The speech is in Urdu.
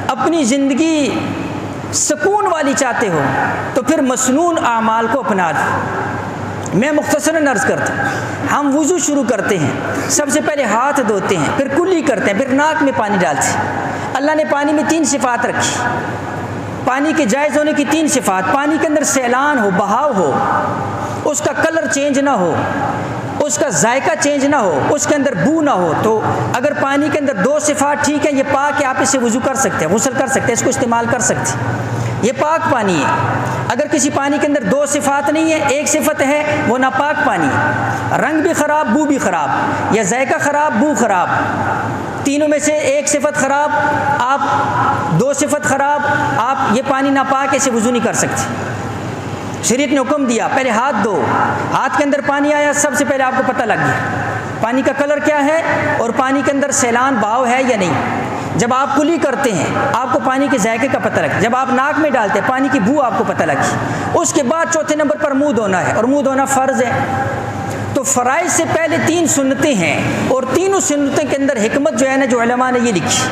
اپنی زندگی سکون والی چاہتے ہو تو پھر مسنون اعمال کو اپنا لو۔ میں مختصراً عرض کرتا ہوں، ہم وضو شروع کرتے ہیں، سب سے پہلے ہاتھ دھوتے ہیں، پھر کلی کرتے ہیں، پھر ناک میں پانی ڈالتے ہیں۔ اللہ نے پانی میں 3 صفات رکھی، پانی کے جائز ہونے کی 3 صفات۔ پانی کے اندر سیلان ہو، بہاؤ ہو، اس کا کلر چینج نہ ہو، اس کا ذائقہ چینج نہ ہو، اس کے اندر بو نہ ہو۔ تو اگر پانی کے اندر 2 صفات ٹھیک ہے، یہ پاک ہے، آپ اس سے وضو کر سکتے ہیں، غسل کر سکتے ہیں، اس کو استعمال کر سکتے ہیں، یہ پاک پانی ہے۔ اگر کسی پانی کے اندر 2 صفات نہیں ہے، 1 صفت ہے، وہ ناپاک پانی ہے، رنگ بھی خراب، بو بھی خراب، یا ذائقہ خراب، بو خراب، تینوں میں سے 1 صفت خراب، آپ 2 صفت خراب، آپ یہ پانی ناپاک، اسے وضو نہیں کر سکتے۔ شریعت نے حکم دیا پہلے ہاتھ دھو، ہاتھ کے اندر پانی آیا، سب سے پہلے آپ کو پتہ لگ گیا پانی کا کلر کیا ہے اور پانی کے اندر سیلان بہاؤ ہے یا نہیں۔ جب آپ کلی کرتے ہیں آپ کو پانی کے ذائقے کا پتہ لگتا ہے، جب آپ ناک میں ڈالتے ہیں پانی کی بو آپ کو پتہ لگی۔ اس کے بعد چوتھے نمبر پر منہ دھونا ہے، اور منہ دھونا فرض ہے۔ تو فرائض سے پہلے 3 سنتیں ہیں، اور تینوں سنتوں کے اندر حکمت جو ہے نا، جو علماء نے یہ لکھی